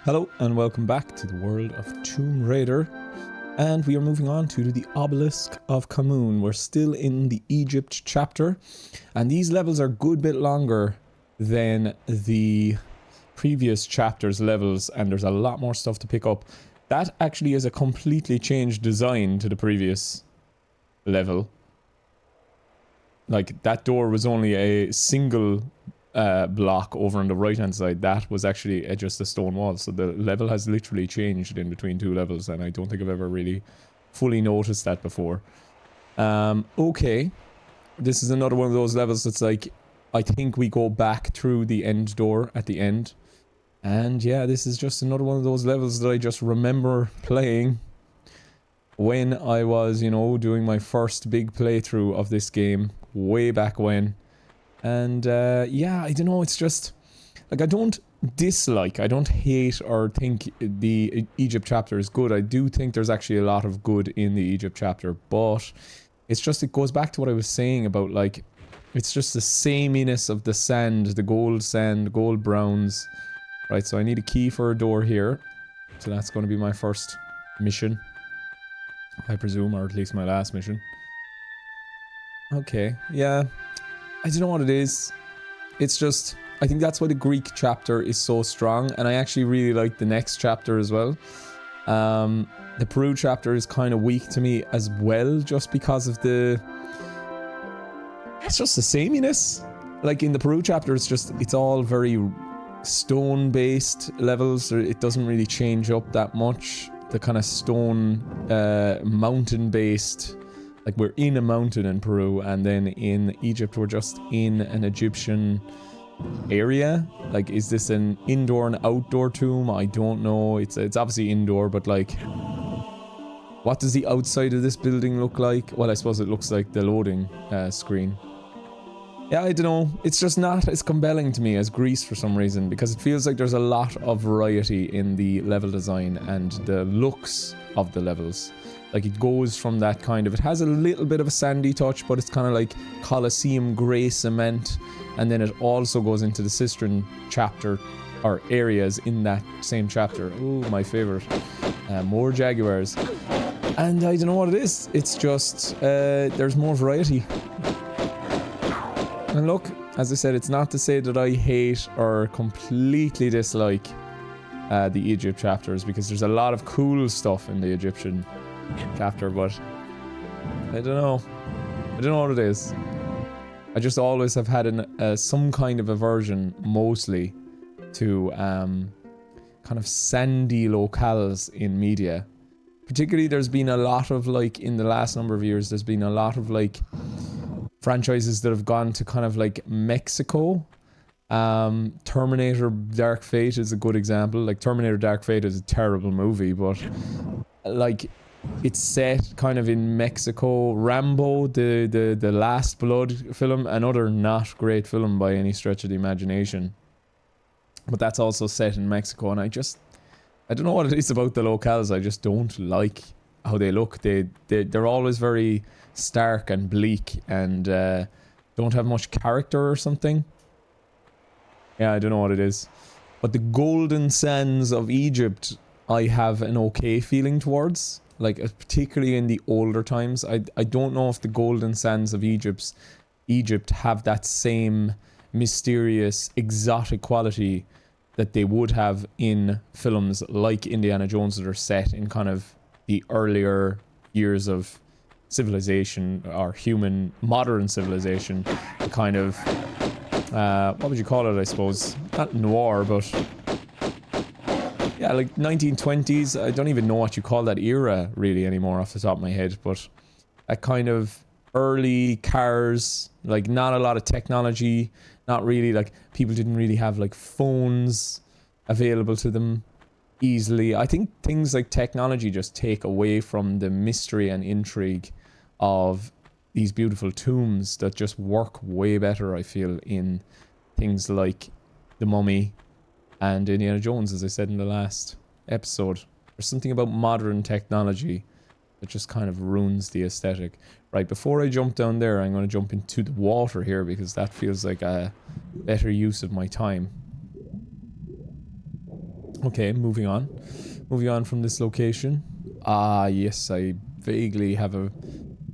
Hello and welcome back to the world of Tomb Raider, and we are moving on to the Obelisk of Khamoon. We're still in the Egypt chapter, and these levels are a good bit longer than the previous chapter's levels, and there's a lot more stuff to pick up. That actually is a completely changed design to the previous level. Like, that door was only a single block over on the right hand side. That was actually just a stone wall, so the level has literally changed in between two levels, and I don't think I've ever really fully noticed that before. Okay, this is another one of those levels that's like, I think we go back through the end door at the end, and yeah, this is just another one of those levels that I just remember playing when I was, you know, doing my first big playthrough of this game way back when. And yeah, I don't know, it's just like, I don't hate or think the Egypt chapter is good. I do think there's actually a lot of good in the Egypt chapter, but it's just, it goes back to what I was saying about, like, it's just the sameness of the sand, the gold browns. Right, so I need a key for a door here, so that's going to be my first mission, I presume, or at least my last mission. Okay, yeah, I don't know what it is. It's just, I think that's why the Greek chapter is so strong, and I actually really like the next chapter as well. The Peru chapter is kind of weak to me as well, just because of the... It's just the sameness. Like, in the Peru chapter, it's all very stone-based levels. It doesn't really change up that much. The kind of stone, mountain-based... Like, we're in a mountain in Peru, and then in Egypt we're just in an Egyptian area. Like, is this an indoor and outdoor tomb? I don't know. It's obviously indoor, but like, what does the outside of this building look like? Well, I suppose it looks like the loading screen. Yeah, I don't know. It's just not as compelling to me as Greece for some reason, because it feels like there's a lot of variety in the level design and the looks of the levels. Like, it goes from that kind of... It has a little bit of a sandy touch, but it's kind of like Colosseum grey cement. And then it also goes into the Cistern chapter, or areas in that same chapter. Ooh, my favourite. More Jaguars. And I don't know what it is. It's just... there's more variety. And look, as I said, it's not to say that I hate or completely dislike the Egypt chapters, because there's a lot of cool stuff in the Egyptian chapter, but I don't know. I don't know what it is. I just always have had some kind of aversion, mostly, to kind of sandy locales in media. Particularly, there's been a lot of, like, in the last number of years, there's been a lot of, like, franchises that have gone to kind of, like, Mexico. Terminator Dark Fate is a good example. Like, Terminator Dark Fate is a terrible movie, but, like, it's set kind of in Mexico. Rambo, the Last Blood film, another not great film by any stretch of the imagination, but that's also set in Mexico, and I don't know what it is about the locales. I just don't like how they look. They're always very stark and bleak, and don't have much character or something. Yeah, I don't know what it is, but the golden sands of Egypt I have an okay feeling towards. Like, particularly in the older times. I don't know if the golden sands of Egypt have that same mysterious, exotic quality that they would have in films like Indiana Jones that are set in kind of the earlier years of civilization, or modern civilization. The kind of, what would you call it, I suppose? Not noir, but... yeah, like 1920s, I don't even know what you call that era really anymore off the top of my head, but that kind of early cars, like, not a lot of technology, not really, like, people didn't really have, like, phones available to them easily. I think things like technology just take away from the mystery and intrigue of these beautiful tombs that just work way better, I feel, in things like The Mummy and Indiana Jones, as I said in the last episode. There's something about modern technology that just kind of ruins the aesthetic. Right, before I jump down there, I'm going to jump into the water here, because that feels like a better use of my time. Okay, moving on. Moving on from this location. Ah, yes, I vaguely have a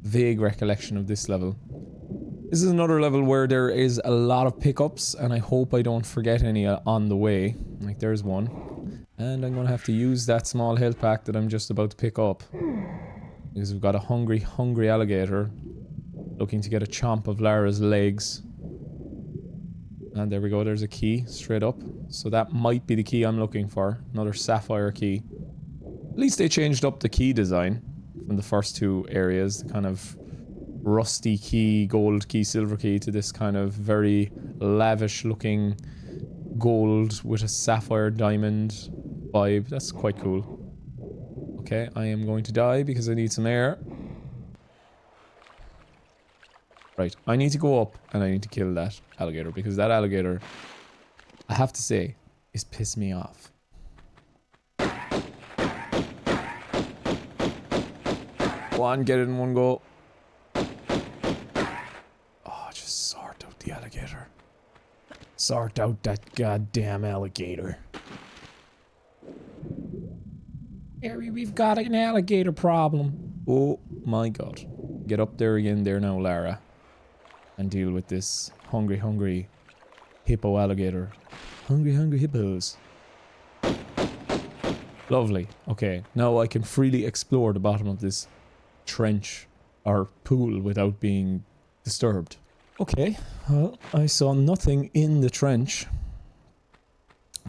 vague recollection of this level. This is another level where there is a lot of pickups, and I hope I don't forget any on the way. Like, there's one. And I'm gonna have to use that small health pack that I'm just about to pick up. Because we've got a hungry, hungry alligator looking to get a chomp of Lara's legs. And there we go, there's a key, straight up. So that might be the key I'm looking for. Another sapphire key. At least they changed up the key design from the first two areas. The kind of rusty key, gold key, silver key, to this kind of very lavish looking gold with a sapphire diamond vibe. That's quite cool. Okay, I am going to die because I need some air. Right, I need to go up and I need to kill that alligator, because that alligator, I have to say, is pissing me off. Go on, get it in one go. Oh, just sort out the alligator. Sort out that goddamn alligator. Harry, we've got an alligator problem. Oh my god. Get up there again there now, Lara. And deal with this hungry, hungry hippo alligator. Hungry, hungry hippos. Lovely. Okay, now I can freely explore the bottom of this trench or pool without being disturbed. Okay, well, I saw nothing in the trench.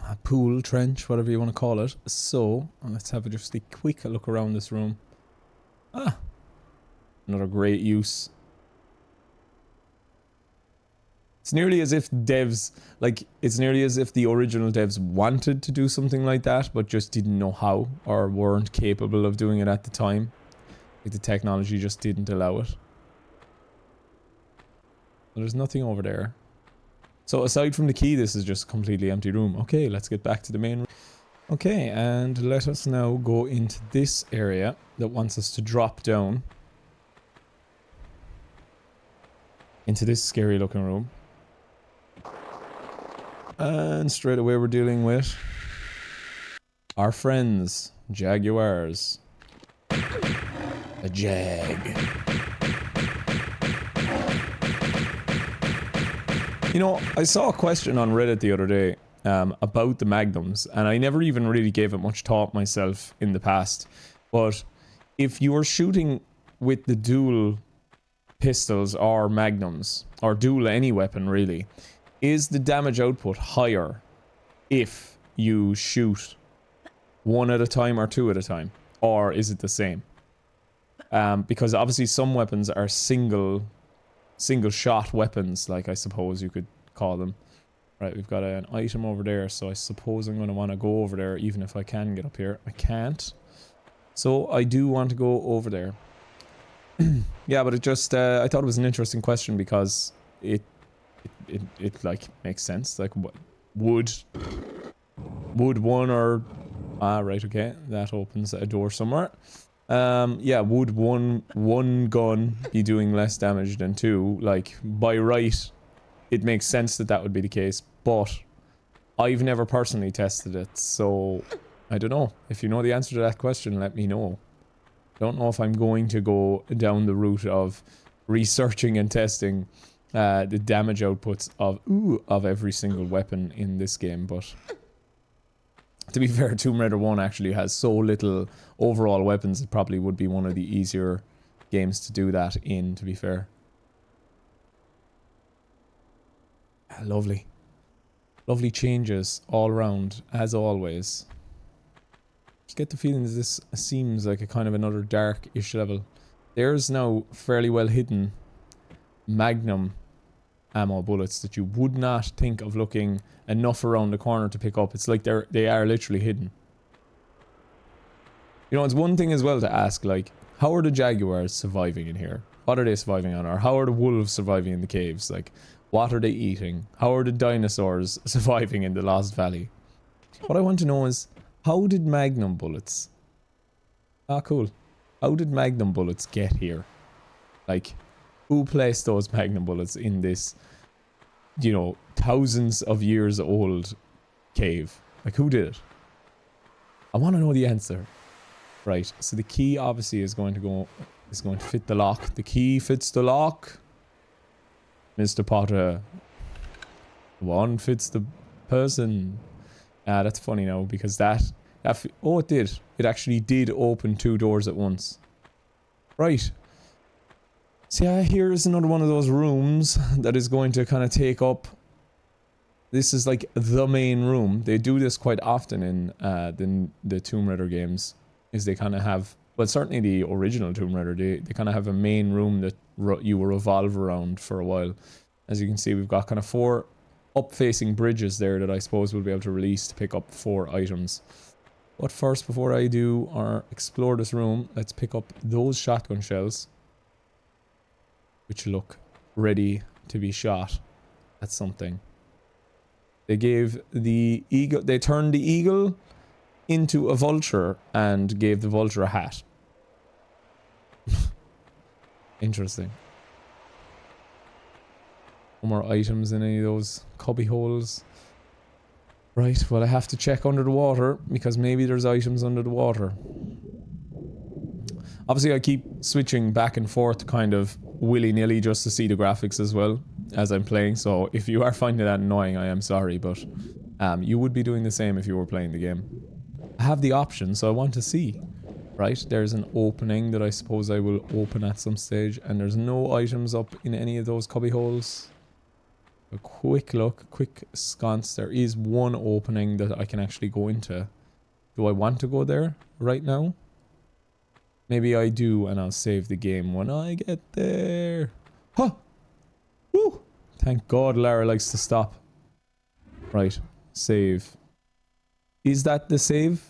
A pool, trench, whatever you want to call it. So, let's have just a quick look around this room. Ah, another great use. It's nearly as if devs, like, it's nearly as if the original devs wanted to do something like that, but just didn't know how, or weren't capable of doing it at the time. Like, the technology just didn't allow it. Well, there's nothing over there. So aside from the key, this is just a completely empty room. Okay, let's get back to the main room. Okay, and let us now go into this area that wants us to drop down into this scary looking room. And straight away we're dealing with our friends, jaguars. A jag. You know, I saw a question on Reddit the other day about the magnums, and I never even really gave it much thought myself in the past. But if you were shooting with the dual pistols or magnums, or dual any weapon really, is the damage output higher if you shoot one at a time or two at a time? Or is it the same? Because obviously some weapons are single shot weapons, like I suppose you could call them. Right, we've got an item over there, so I suppose I'm going to want to go over there even if I can get up here. I can't. So I do want to go over there. Yeah, but it just, I thought it was an interesting question because it like makes sense. Like, what would one or right, okay, that opens a door somewhere. Yeah, would one gun be doing less damage than two? Like, by right, it makes sense that that would be the case, but I've never personally tested it, so I don't know. If you know the answer to that question, let me know. Don't know if I'm going to go down the route of researching and testing the damage outputs of every single weapon in this game, but to be fair, Tomb Raider 1 actually has so little overall weapons, it probably would be one of the easier games to do that in, to be fair. Lovely. Lovely changes all around, as always. Just get the feeling that this seems like a kind of another dark-ish level. There's now fairly well hidden Magnum ammo bullets that you would not think of looking enough around the corner to pick up. It's like they are literally hidden. You know, it's one thing as well to ask, like, how are the jaguars surviving in here? What are they surviving on? Or how are the wolves surviving in the caves? Like, what are they eating? How are the dinosaurs surviving in the Lost Valley? What I want to know is, how did Magnum bullets... Ah, cool. How did Magnum bullets get here? Like, who placed those Magnum bullets in this, you know, thousands of years old cave? Like, who did it? I want to know the answer. Right, so the key obviously is going to fit the lock. The key fits the lock. Mr. Potter. One fits the person. That's funny now because oh, it did. It actually did open 2 doors at once. Right. So yeah, here is another one of those rooms that is going to kind of take up. This is like the main room. They do this quite often in the Tomb Raider games. Is they kind of have, well, certainly the original Tomb Raider, they kind of have a main room that you will revolve around for a while. As you can see, we've got kind of 4 up-facing bridges there that I suppose we'll be able to release to pick up 4 items. But first, before I do or explore this room, let's pick up those shotgun shells, which look ready to be shot at something. They gave the eagle, they turned the eagle into a vulture and gave the vulture a hat. Interesting. No more items in any of those cubby holes. Right, well I have to check under the water because maybe there's items under the water. Obviously I keep switching back and forth kind of willy-nilly just to see the graphics as well as I'm playing, so if you are finding that annoying, I am sorry, but you would be doing the same if you were playing the game. I have the option, so I want to see. Right, there's an opening that I suppose I will open at some stage, and there's no items up in any of those cubby holes. A quick look, quick sconce. There is one opening that I can actually go into. Do I want to go there right now? Maybe I do, and I'll save the game when I get there. Huh! Woo! Thank God Lara likes to stop. Right, save. Is that the save?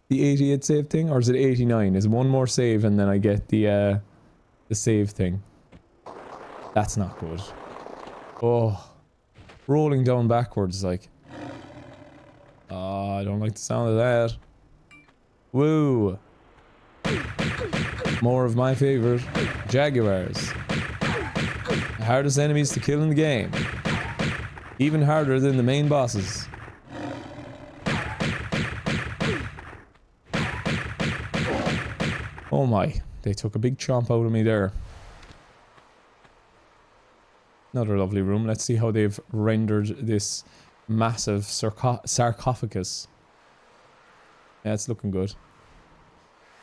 The 88 save thing? Or is it 89? Is one more save and then I get the save thing? That's not good. Oh. Rolling down backwards like. Oh, I don't like the sound of that. Woo! More of my favorite. Jaguars. The hardest enemies to kill in the game. Even harder than the main bosses. Oh my, they took a big chomp out of me there. Another lovely room. Let's see how they've rendered this massive sarcophagus. Yeah, it's looking good.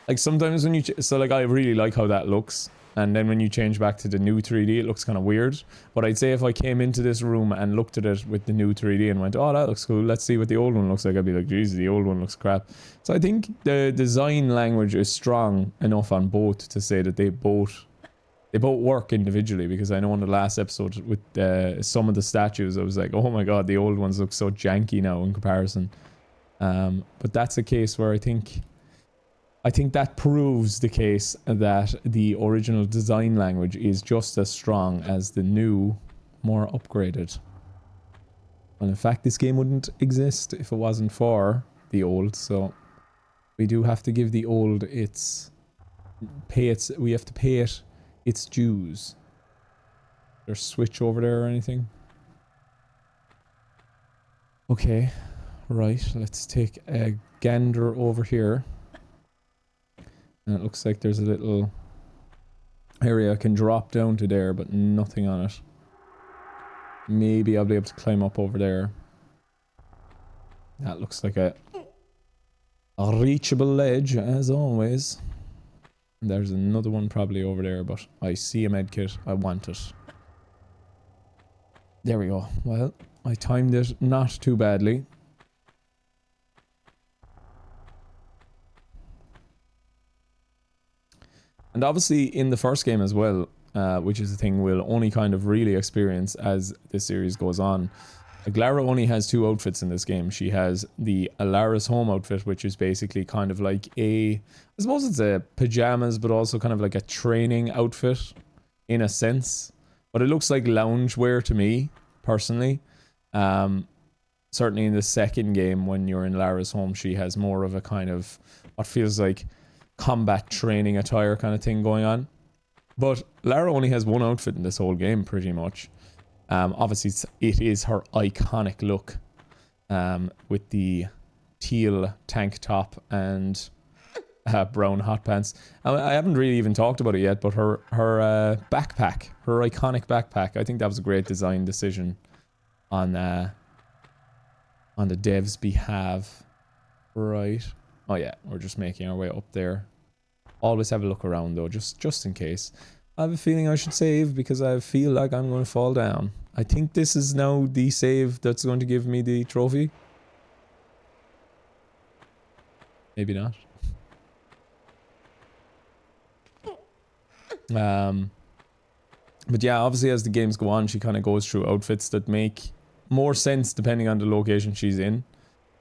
Like sometimes when you... So like I really like how that looks. And then when you change back to the new 3D, it looks kind of weird. But I'd say if I came into this room and looked at it with the new 3D and went, oh, that looks cool, let's see what the old one looks like, I'd be like, geez, the old one looks crap. So I think the design language is strong enough on both to say that they both work individually, because I know in the last episode with some of the statues, I was like, oh my god, the old ones look so janky now in comparison. But that's a case where I think that proves the case that the original design language is just as strong as the new, more upgraded. And in fact, this game wouldn't exist if it wasn't for the old, so we do have to give the old we have to pay it its dues. There's a switch over there or anything? Okay, right, let's take a gander over here. And it looks like there's a little area I can drop down to there, but nothing on it. Maybe I'll be able to climb up over there. That looks like a reachable ledge, as always. And there's another one probably over there, but I see a medkit. I want it. There we go. Well, I timed it not too badly. And obviously in the first game as well, which is a thing we'll only kind of really experience as the series goes on. Lara only has 2 outfits in this game. She has the Lara's home outfit, which is basically kind of like I suppose it's a pajamas, but also kind of like a training outfit in a sense. But it looks like loungewear to me, personally. Certainly in the second game, when you're in Lara's home, she has more of a kind of what feels like combat training attire kind of thing going on. But Lara only has 1 outfit in this whole game, pretty much. Obviously, it is her iconic look with the teal tank top and brown hot pants. I haven't really even talked about it yet, but her backpack, her iconic backpack, I think that was a great design decision on the devs' behalf. Right. Oh yeah, we're just making our way up there. Always have a look around though, just in case. I have a feeling I should save because I feel like I'm going to fall down. I think this is now the save that's going to give me the trophy. Maybe not. But yeah, obviously as the games go on, she kind of goes through outfits that make more sense depending on the location she's in.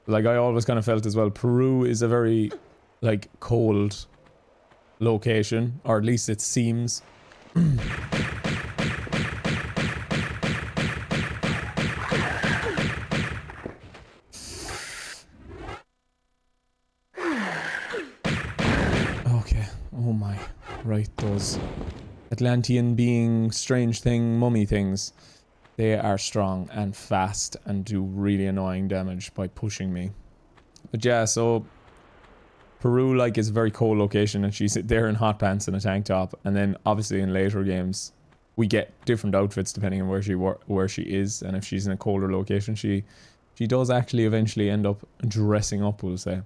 Like I always kind of felt as well, Peru is a very like cold location, or at least it seems. Okay, oh my, right, those Atlantean being strange thing mummy things. They are strong and fast and do really annoying damage by pushing me. But yeah, so Peru like is a very cold location and she's there in hot pants and a tank top, and then obviously in later games we get different outfits depending on where she is, and if she's in a colder location she does actually eventually end up dressing up, we'll say.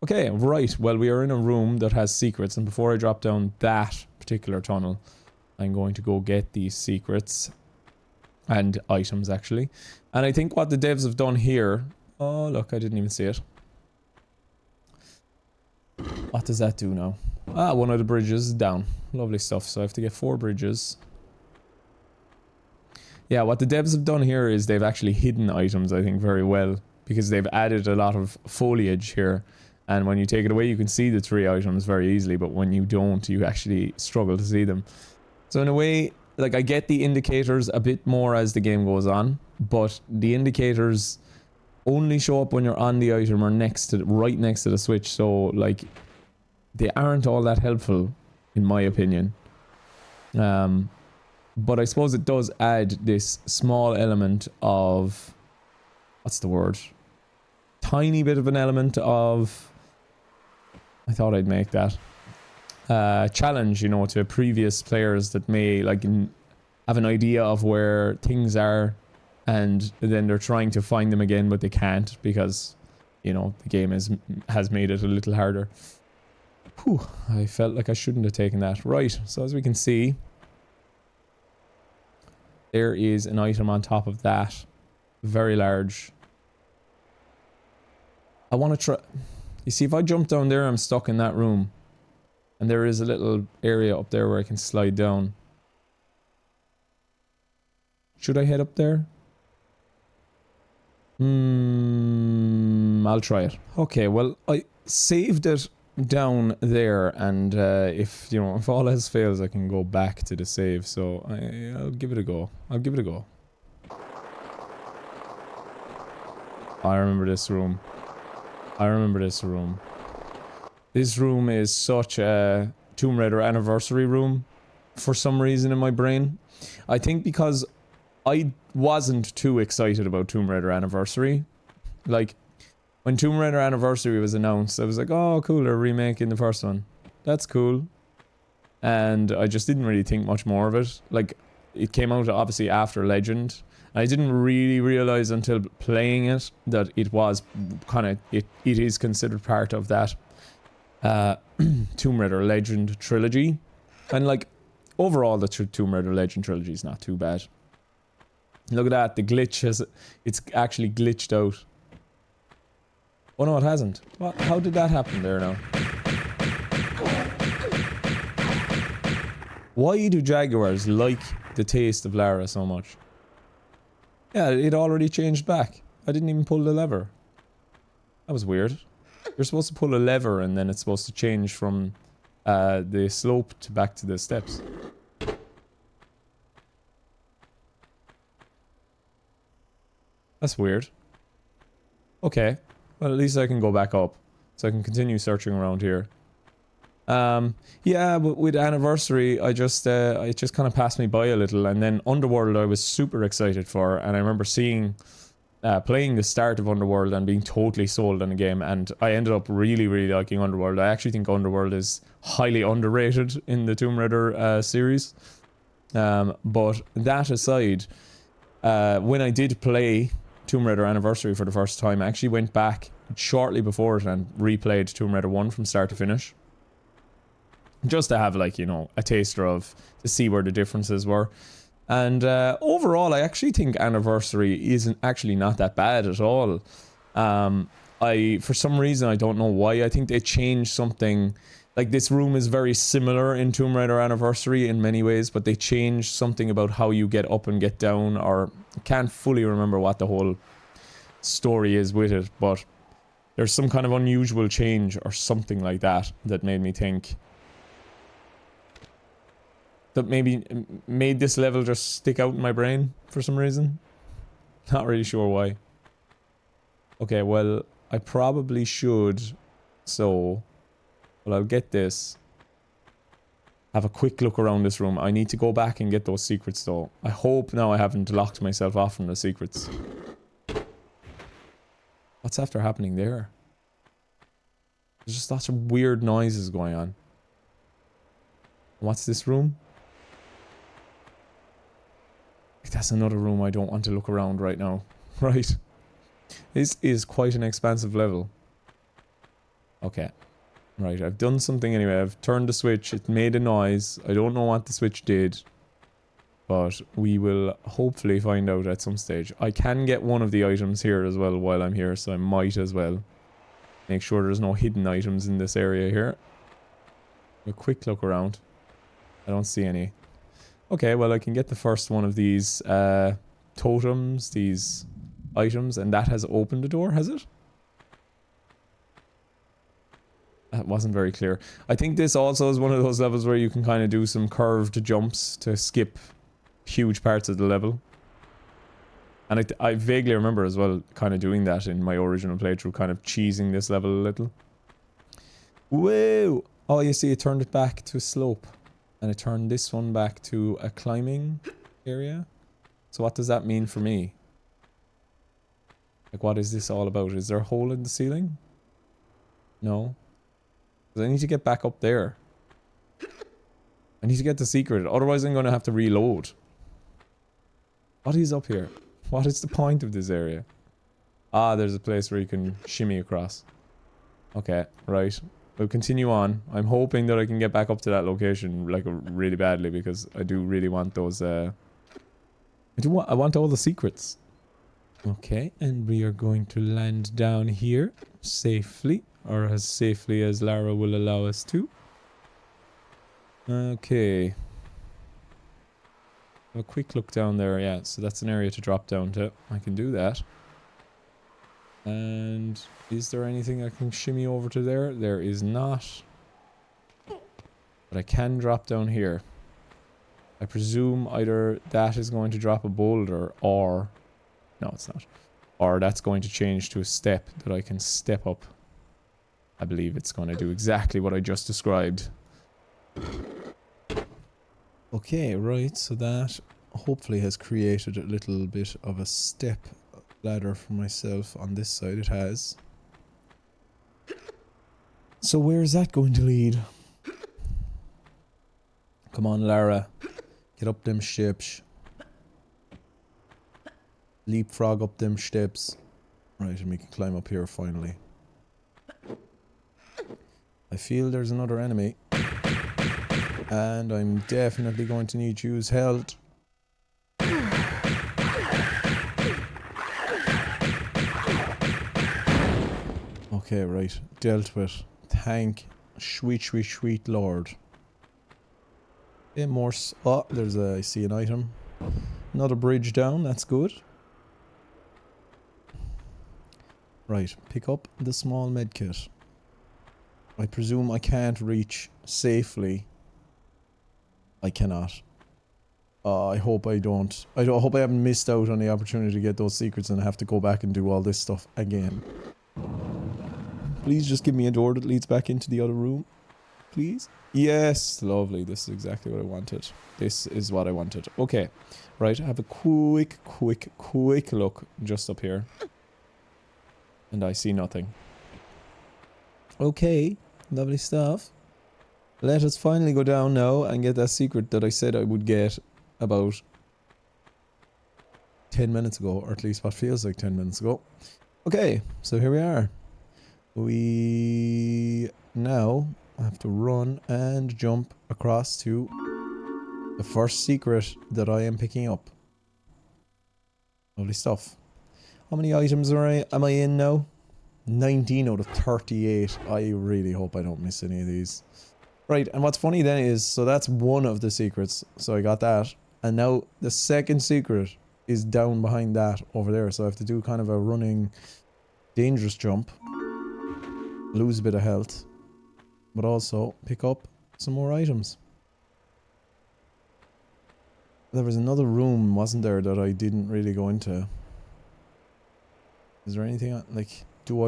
Okay, right, well we are in a room that has secrets, and before I drop down that particular tunnel I'm going to go get these secrets and items actually. And I think what the devs have done here, oh look, I didn't even see it. What does that do now? Ah, one of the bridges is down. Lovely stuff. So I have to get 4 bridges. Yeah, what the devs have done here is they've actually hidden items, I think, very well, because they've added a lot of foliage here, and when you take it away you can see the 3 items very easily, but when you don't you actually struggle to see them. So in a way, like, I get the indicators a bit more as the game goes on, but the indicators only show up when you're on the item or right next to the switch, so like they aren't all that helpful in my opinion. But I suppose it does add this small element of, what's the word? Tiny bit of an element of, I thought I'd make that challenge, you know, to previous players that may like have an idea of where things are, and then they're trying to find them again but they can't because, you know, the game has made it a little harder. Whew, I felt like I shouldn't have taken that. Right, so as we can see, there is an item on top of that, very large. I want to try, you see, if I jump down there I'm stuck in that room, and there is a little area up there where I can slide down. Should I head up there? I'll try it. Okay, well, I saved it down there, and if, you know, if all else fails I can go back to the save, so I'll give it a go. I'll give it a go. I remember this room. I remember this room. This room is such a Tomb Raider anniversary room for some reason in my brain. I think because I wasn't too excited about Tomb Raider Anniversary. Like, when Tomb Raider Anniversary was announced, I was like, oh cool, they're remaking the first one. That's cool. And I just didn't really think much more of it. Like, it came out obviously after Legend. I didn't really realize until playing it that it was kind of, it is considered part of that Tomb Raider Legend trilogy. And like, overall the Tomb Raider Legend trilogy is not too bad. Look at that, the glitch has, it's actually glitched out. Oh no, it hasn't. What? How did that happen there now? Why do Jaguars like the taste of Lara so much? Yeah, it already changed back. I didn't even pull the lever. That was weird. You're supposed to pull a lever and then it's supposed to change from the slope to back to the steps. That's weird. Okay. Well, at least I can go back up. So I can continue searching around here. Yeah, but with Anniversary, I just, it just kind of passed me by a little. And then Underworld I was super excited for. And I remember seeing playing the start of Underworld and being totally sold on the game, and I ended up really, really liking Underworld. I actually think Underworld is highly underrated in the Tomb Raider series. But that aside, when I did play Tomb Raider Anniversary for the first time, I actually went back shortly before it and replayed Tomb Raider 1 from start to finish. Just to have, like, you know, a taster of, to see where the differences were. And overall, I actually think Anniversary isn't actually not that bad at all. For some reason, I don't know why, I think they changed something. Like, this room is very similar in Tomb Raider Anniversary in many ways, but they changed something about how you get up and get down, or I can't fully remember what the whole story is with it, but there's some kind of unusual change or something like that that made me think that maybe made this level just stick out in my brain for some reason. Not really sure why. Okay, well, I probably should, so, well, I'll get this. Have a quick look around this room. I need to go back and get those secrets though. I hope now I haven't locked myself off from the secrets. What's after happening there? There's just lots of weird noises going on. What's this room? That's another room I don't want to look around right now. Right. This is quite an expansive level. Okay. Right, I've done something anyway. I've turned the switch. It made a noise. I don't know what the switch did. But we will hopefully find out at some stage. I can get one of the items here as well while I'm here, so I might as well make sure there's no hidden items in this area here. A quick look around. I don't see any. Okay, well, I can get the first one of these totems, these items, and that has opened the door, has it? That wasn't very clear. I think this also is one of those levels where you can kind of do some curved jumps to skip huge parts of the level. And I vaguely remember as well kind of doing that in my original playthrough, kind of cheesing this level a little. Whoa! Oh, you see, it turned it back to a slope. And it turned this one back to a climbing area. So what does that mean for me? Like, what is this all about? Is there a hole in the ceiling? No. Because I need to get back up there. I need to get the secret. Otherwise I'm going to have to reload. What is up here? What is the point of this area? Ah, there's a place where you can shimmy across. Okay, right. We'll continue on. I'm hoping that I can get back up to that location, like, really badly, because I do really want those, I want all the secrets. Okay, and we are going to land down here safely, or as safely as Lara will allow us to. Okay. A quick look down there, yeah, so that's an area to drop down to. I can do that. And is there anything I can shimmy over to there? There is not. But I can drop down here. I presume either that is going to drop a boulder, or... No, it's not. Or that's going to change to a step that I can step up. I believe it's going to do exactly what I just described. Okay, right, so that hopefully has created a little bit of a step ladder for myself on this side. It has. So where is that going to lead? Come on, Lara. Get up them steps. Leapfrog up them steps. Right, and we can climb up here finally. I feel there's another enemy. And I'm definitely going to need to use health. Okay, right. Dealt with. Thank sweet, sweet, sweet Lord. Okay, more. Oh, there's a. I see an item. Another bridge down. That's good. Right. Pick up the small medkit. I presume I can't reach safely. I cannot. I hope I don't. I hope I haven't missed out on the opportunity to get those secrets and have to go back and do all this stuff again. Please just give me a door that leads back into the other room. please. Yes, lovely. This is exactly what I wanted. This is what I wanted. Okay, right. Have a quick look just up here. And I see nothing. Okay, lovely stuff. Let us finally go down now and get that secret that I said I would get about 10 minutes ago, or at least what feels like 10 minutes ago. Okay, so here we are. We now have to run and jump across to the first secret that I am picking up. Lovely stuff. How many items am I in now? 19 out of 38. I really hope I don't miss any of these. Right, and what's funny then is, so that's one of the secrets. So I got that. And now the second secret is down behind that over there. So I have to do kind of a running dangerous jump. Lose a bit of health. But also pick up some more items. There was another room, wasn't there, that I didn't really go into. Is there anything, like, do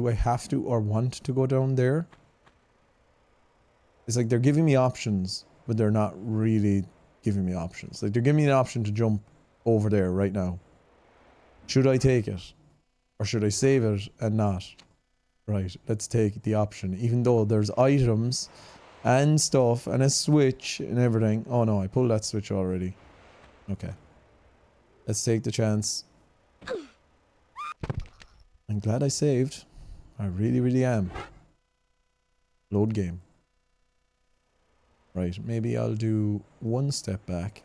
I have to or want to go down there? It's like they're giving me options, but they're not really giving me options. Like, they're giving me an option to jump over there right now. Should I take it? Or should I save it and not? Right, let's take the option. Even though there's items and stuff and a switch and everything. Oh no, I pulled that switch already. Okay. Let's take the chance. I'm glad I saved. I really am. Load game. Right, maybe I'll do one step back.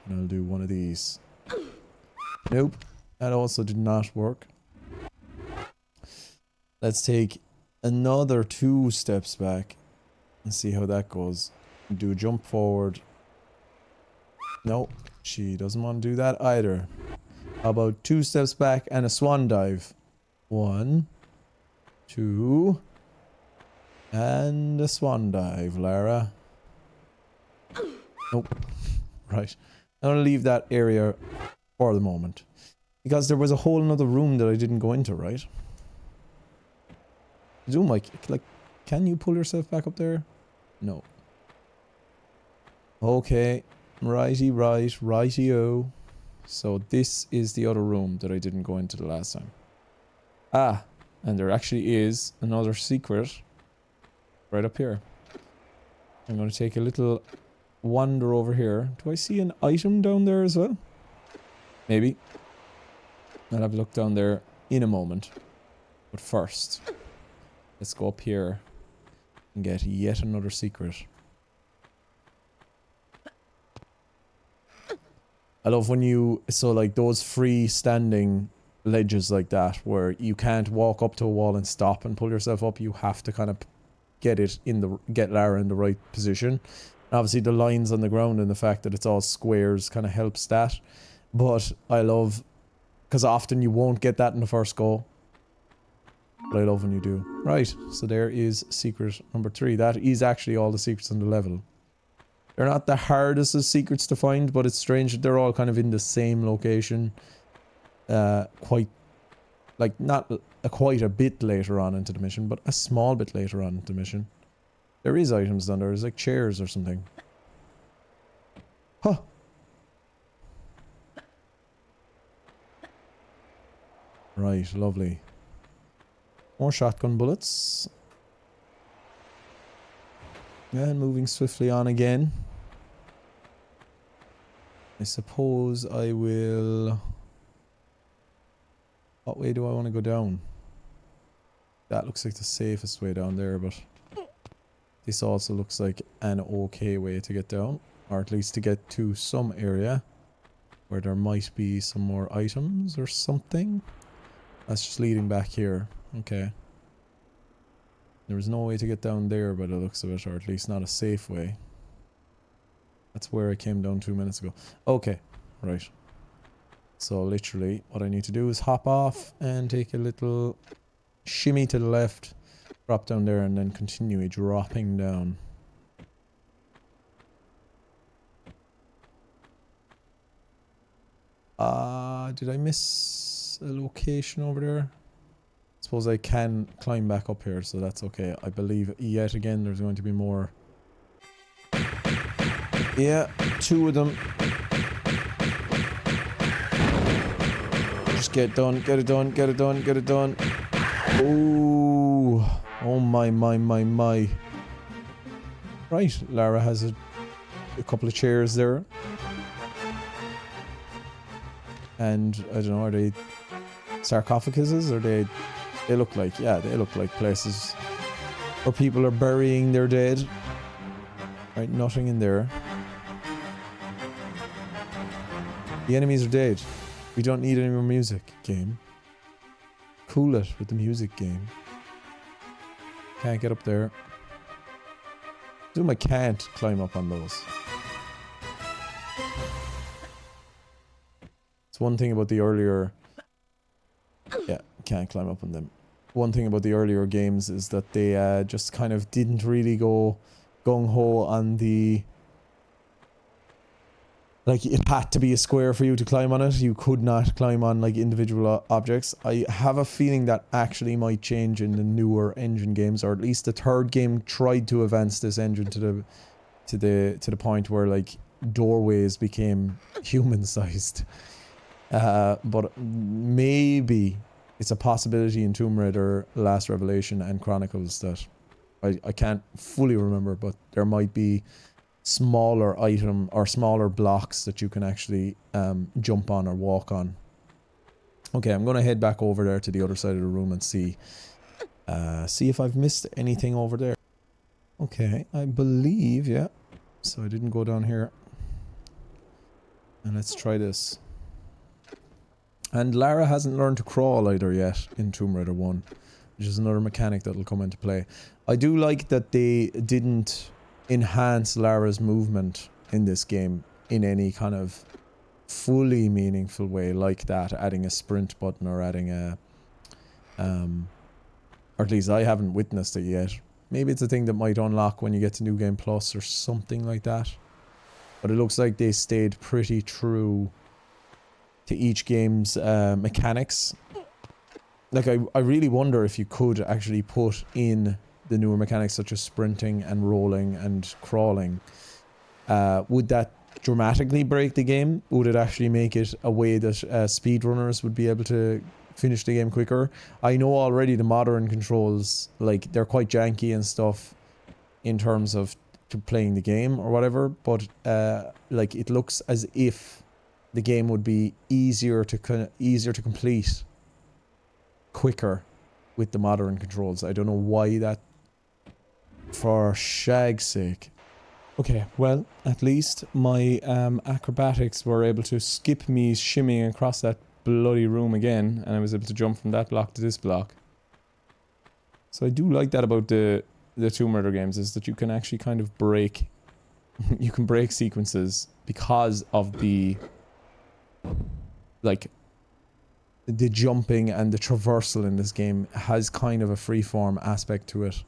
And I'll do one of these. Nope. That also did not work. Let's take another 2 steps back. And see how that goes. Do a jump forward. No, she doesn't want to do that either. How about 2 steps back and a swan dive? 1, 2... and a swan dive, Lara. Nope. Right. I'm gonna leave that area for the moment. Because there was a whole another room that I didn't go into, right? Zoom, like, can you pull yourself back up there? No. Okay. Righty-o. So this is the other room that I didn't go into the last time. Ah, and there actually is another secret right up here. I'm going to take a little wander over here. Do I see an item down there as well? Maybe. I'll have a look down there in a moment. But first, let's go up here and get yet another secret. I love when you... so like those freestanding ledges like that where you can't walk up to a wall and stop and pull yourself up. You have to kind of get Lara in the right position. And obviously the lines on the ground and the fact that it's all squares kind of helps that. But I love... because often you won't get that in the first go. But I love when you do. Right, so there is secret number 3. That is actually all the secrets on the level. They're not the hardest of secrets to find, but it's strange that they're all kind of in the same location. Quite... like, not quite a bit later on into the mission, but a small bit later on into the mission. There is items down there. There's like chairs or something. Huh. Right, lovely. More shotgun bullets. And moving swiftly on again. I suppose I will... what way do I want to go down? That looks like the safest way down there, but... this also looks like an okay way to get down. Or at least to get to some area. Where there might be some more items or something. That's just leading back here. Okay. There was no way to get down there by the looks of it, or at least not a safe way. That's where I came down 2 minutes ago. Okay, right. So literally, what I need to do is hop off and take a little shimmy to the left, drop down there, and then continue dropping down. Did I miss a location over there? Suppose I can climb back up here, so that's okay. I believe yet again there's going to be more. Yeah, 2 of them. Just get it done, get it done, get it done, get it done. Oh, oh my. Right, Lara has a couple of chairs there. And I don't know, are they sarcophaguses? Or they look like, yeah, they look like places where people are burying their dead. Right, nothing in there. The enemies are dead. We don't need any more music, game. Cool it with the music, game. Can't get up there. Assume I can't climb up on those. It's one thing about the earlier... Yeah, can't climb up on them. One thing about the earlier games is that they just kind of didn't really go gung-ho on the... Like, it had to be a square for you to climb on it. You could not climb on, like, individual objects. I have a feeling that actually might change in the newer engine games, or at least the third game tried to advance this engine to the point where, like, doorways became human-sized. But maybe it's a possibility in Tomb Raider, Last Revelation, and Chronicles that I can't fully remember, but there might be smaller item or smaller blocks that you can actually jump on or walk on. Okay, I'm gonna head back over there to the other side of the room and see if I've missed anything over there. Okay, I believe, yeah. So I didn't go down here. And let's try this. And Lara hasn't learned to crawl either yet in Tomb Raider 1, which is another mechanic that'll come into play. I do like that they didn't enhance Lara's movement in this game in any kind of fully meaningful way like that, adding a sprint button or adding a or at least I haven't witnessed it yet. Maybe it's a thing that might unlock when you get to New Game Plus or something like that, but it looks like they stayed pretty true to each game's mechanics. Like, I really wonder if you could actually put in the newer mechanics such as sprinting and rolling and crawling. Would that dramatically break the game? Would it actually make it a way that speedrunners would be able to finish the game quicker? I know already the modern controls, like, they're quite janky and stuff in terms of playing the game or whatever, but like, it looks as if the game would be easier to complete quicker with the modern controls. I don't know why that, for shag's sake. Okay, well, at least my acrobatics were able to skip me shimmying across that bloody room again, and I was able to jump from that block to this block. So I do like that about the Tomb Raider games, is that you can actually kind of break you can break sequences because of the, like, the jumping and the traversal in this game has kind of a freeform aspect to it.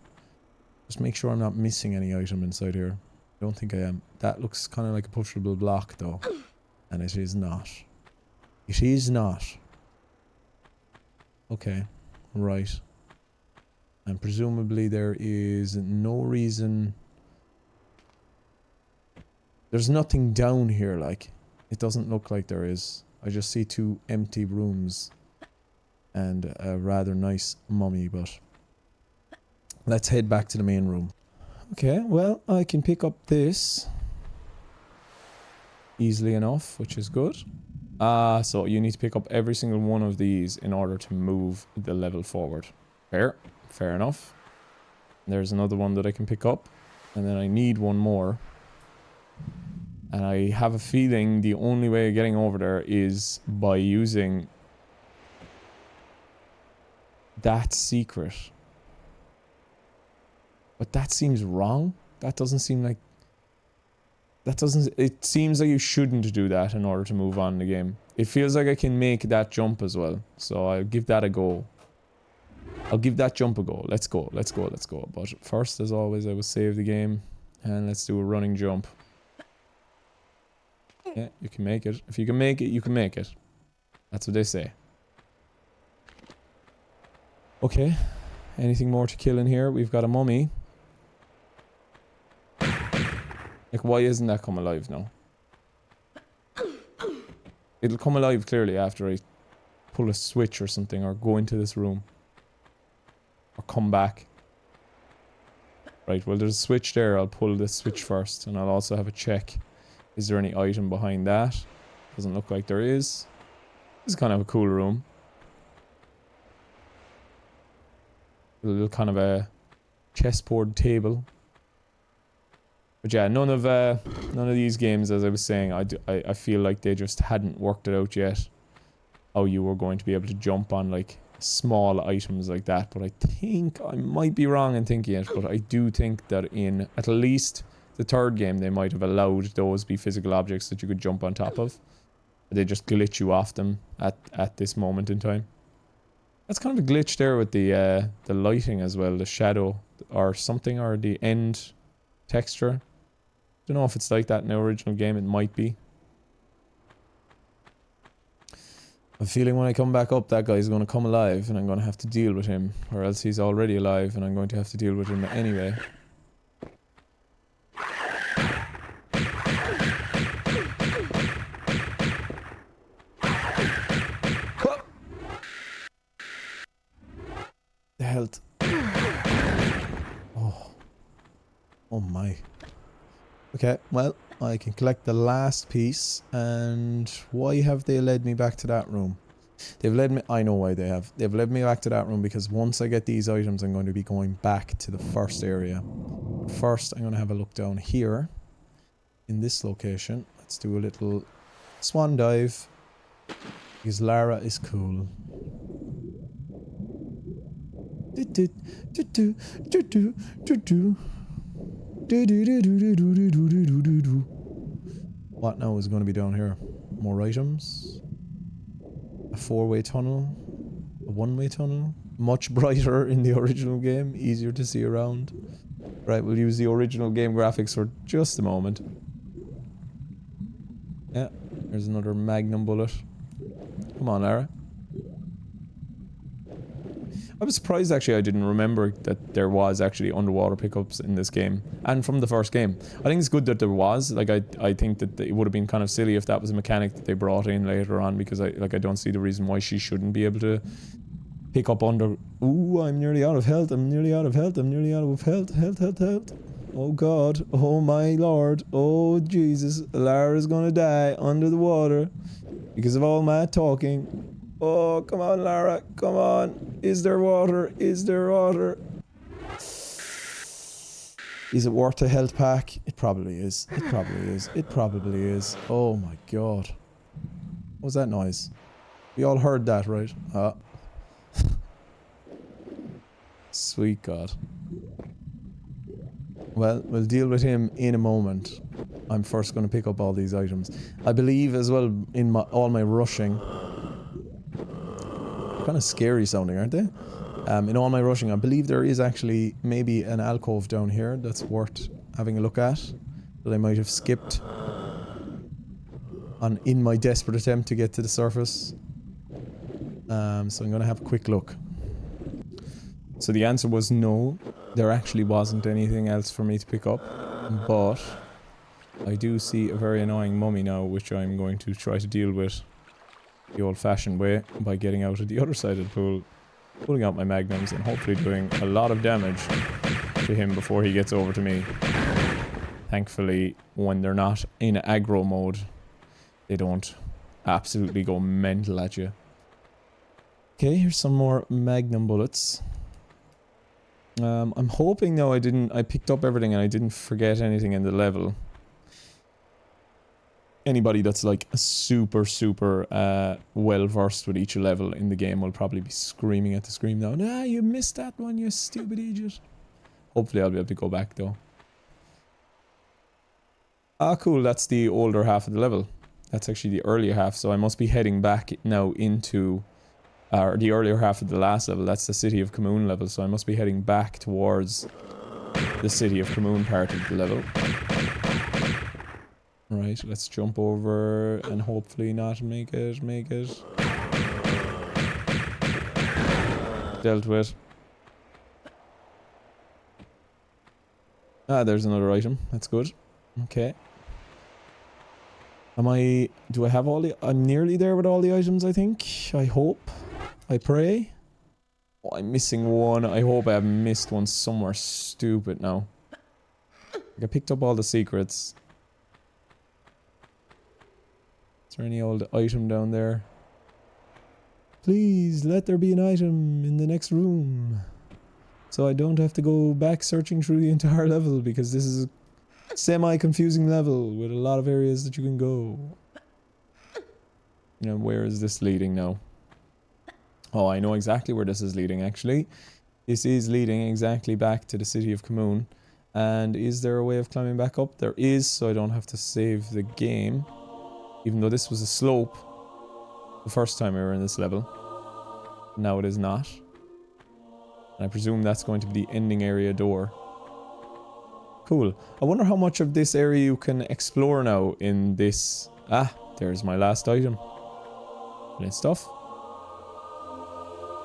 Just make sure I'm not missing any item inside here. I don't think I am. That looks kind of like a pushable block though. And it is not. It is not. Okay. Right. And presumably there is no reason... There's nothing down here, like. It doesn't look like there is. I just see 2 empty rooms. And a rather nice mummy, but... Let's head back to the main room. Okay, well, I can pick up this easily enough, which is good. So you need to pick up every single one of these in order to move the level forward. Fair enough. There's another one that I can pick up, and then I need one more. And I have a feeling the only way of getting over there is by using that secret. But that seems wrong. That doesn't seem like... That doesn't... It seems like you shouldn't do that in order to move on in the game. It feels like I can make that jump as well. So I'll give that a go. I'll give that jump a go. Let's go. Let's go. Let's go. But first, as always, I will save the game. And let's do a running jump. Yeah, you can make it. If you can make it, you can make it. That's what they say. Okay. Anything more to kill in here? We've got a mummy. Like, why isn't that come alive now? It'll come alive clearly after I pull a switch or something, or go into this room. Or come back. Right, well there's a switch there. I'll pull this switch first, and I'll also have a check. Is there any item behind that? Doesn't look like there is. This is kind of a cool room. A little kind of a chessboard table. But yeah, none of these games, as I was saying, I feel like they just hadn't worked it out yet. How you were going to be able to jump on like small items like that. But I think I might be wrong in thinking it. But I do think that in at least the third game they might have allowed those be physical objects that you could jump on top of. They just glitch you off them at this moment in time. That's kind of a glitch there with the lighting as well, the shadow or something, or the end texture. Don't know if it's like that in the original game. It might be. I'm feeling when I come back up, that guy's going to come alive, and I'm going to have to deal with him, or else he's already alive, and I'm going to have to deal with him anyway. The health. Oh my. Okay, well, I can collect the last piece, and why have they led me back to that room? They've led me, I know why they have. They've led me back to that room because once I get these items, I'm going to be going back to the first area. First, I'm going to have a look down here, in this location. Let's do a little swan dive, because Lara is cool. What now is going to be down here? More items. A four-way tunnel. A one-way tunnel. Much brighter in the original game. Easier to see around. Right, we'll use the original game graphics for just a moment. Yeah, there's another magnum bullet. Come on, Lara. I was surprised actually I didn't remember that there was actually underwater pickups in this game. And from the first game. I think it's good that there was. Like I think that it would have been kind of silly if that was a mechanic that they brought in later on, because I don't see the reason why she shouldn't be able to pick up under... Ooh, I'm nearly out of health. I'm nearly out of health. I'm nearly out of health. Health. Oh god. Oh my lord. Oh Jesus. Lara's gonna die under the water because of all my talking. Oh, come on, Lara. Come on. Is there water? Is there water? Is it worth a health pack? It probably is. It probably is. It probably is. Oh my god. What was that noise? We all heard that, right? Sweet god. Well, we'll deal with him in a moment. I'm first going to pick up all these items. I believe as well in all my rushing... Kind of scary sounding, aren't they? In all my rushing, I believe there is actually maybe an alcove down here that's worth having a look at, that I might have skipped in my desperate attempt to get to the surface. So I'm going to have a quick look. So the answer was no. There actually wasn't anything else for me to pick up, but I do see a very annoying mummy now, which I'm going to try to deal with the old-fashioned way by getting out of the other side of the pool, pulling out my magnums, and hopefully doing a lot of damage to him before he gets over to me. Thankfully, when they're not in aggro mode, they don't absolutely go mental at you. Okay, here's some more magnum bullets. I'm hoping now I picked up everything and I didn't forget anything in the level. Anybody that's like super well versed with each level in the game will probably be screaming at the screen now. Nah, you missed that one, you stupid idiot. Hopefully I'll be able to go back though. Ah, cool, that's the older half of the level. That's actually the earlier half, so I must be heading back now into the earlier half of the last level. That's the City of Khamoon level, so I must be heading back towards the City of Khamoon part of the level. Right, let's jump over and hopefully not make it. dealt with. Ah, there's another item. That's good. Okay. Do I have all the... I'm nearly there with all the items, I think. I hope. I pray. Oh, I'm missing one. I hope I haven't missed one somewhere stupid now. I picked up all the secrets. Is there any old item down there? Please, let there be an item in the next room. So I don't have to go back searching through the entire level, because this is a semi-confusing level with a lot of areas that you can go. Now, where is this leading now? Oh, I know exactly where this is leading, actually. This is leading exactly back to the city of Khamoon. And is there a way of climbing back up? There is, so I don't have to save the game. Even though this was a slope the first time we were in this level. Now it is not. And I presume that's going to be the ending area door. Cool. I wonder how much of this area you can explore now in this... Ah, there's my last item. Brilliant stuff.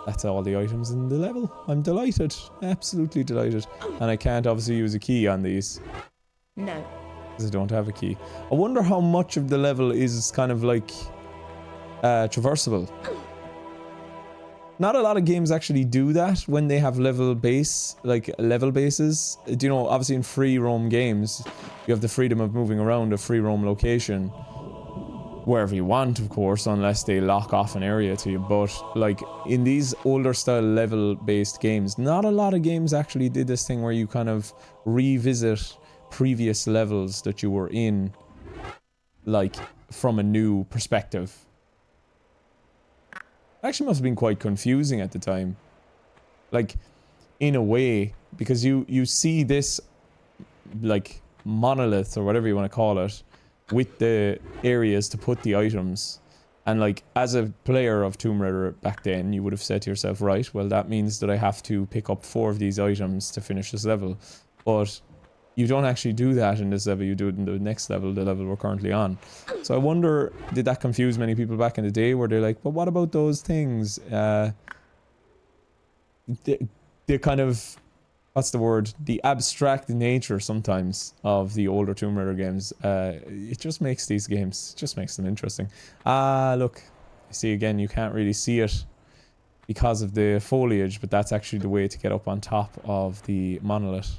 That's all the items in the level. I'm delighted. Absolutely delighted. And I can't obviously use a key on these. No. Because I don't have a key. I wonder how much of the level is kind of like... traversable. Not a lot of games actually do that when they have level bases. Do you know, obviously in free roam games, you have the freedom of moving around a free roam location wherever you want, of course, unless they lock off an area to you. But like in these older style level based games, not a lot of games actually did this thing where you kind of revisit previous levels that you were in, like from a new perspective. Actually must have been quite confusing at the time. Like, in a way, because you see this, like, monolith, or whatever you want to call it, with the areas to put the items. And, like, as a player of Tomb Raider back then, you would have said to yourself, right, well, that means that I have to pick up 4 of these items to finish this level. But you don't actually do that in this level, you do it in the next level, the level we're currently on. So I wonder, did that confuse many people back in the day, where they're like, but what about those things? The kind of, what's the word? The abstract nature sometimes of the older Tomb Raider games. It just makes these games, just makes them interesting. Look, I see again, you can't really see it because of the foliage, but that's actually the way to get up on top of the monolith.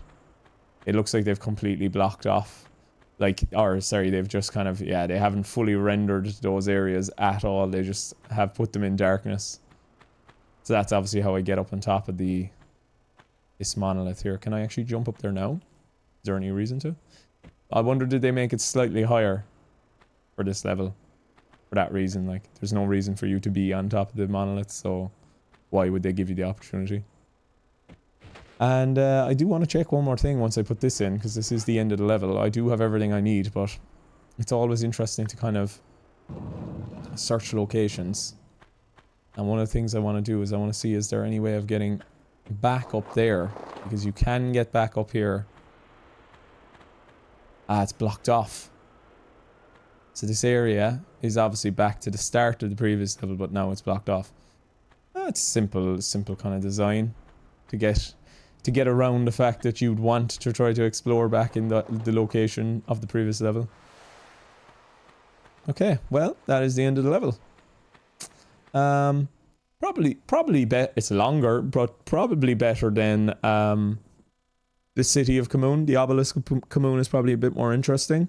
It looks like they've completely blocked off, like, or sorry, they've just kind of, yeah, they haven't fully rendered those areas at all. They just have put them in darkness. So that's obviously how I get up on top of this monolith here. Can I actually jump up there now? Is there any reason to? I wonder, did they make it slightly higher for this level? For that reason, like, there's no reason for you to be on top of the monolith, so why would they give you the opportunity? And I do want to check one more thing once I put this in, because this is the end of the level. I do have everything I need, but it's always interesting to kind of search locations. And one of the things I want to do is I want to see, is there any way of getting back up there? Because you can get back up here. Ah, it's blocked off. So this area is obviously back to the start of the previous level, but now it's blocked off. It's simple kind of design to get around the fact that you'd want to try to explore back in the location of the previous level. Okay, well, that is the end of the level. Probably it's longer, but probably better than the city of Khamoon. The Obelisk of Khamoon is probably a bit more interesting.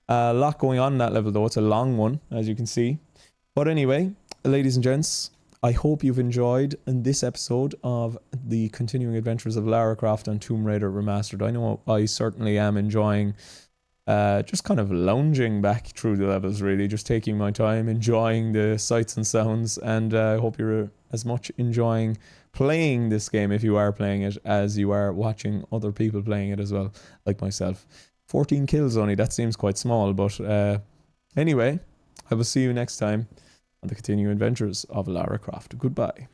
A lot going on in that level though. It's a long one, as you can see. But anyway, ladies and gents, I hope you've enjoyed this episode of the continuing adventures of Lara Croft on Tomb Raider Remastered. I know I certainly am enjoying just kind of lounging back through the levels, really, just taking my time, enjoying the sights and sounds, and I hope you're as much enjoying playing this game, if you are playing it, as you are watching other people playing it as well, like myself. 14 kills only, that seems quite small, but anyway, I will see you next time on the continuing adventures of Lara Croft. Goodbye.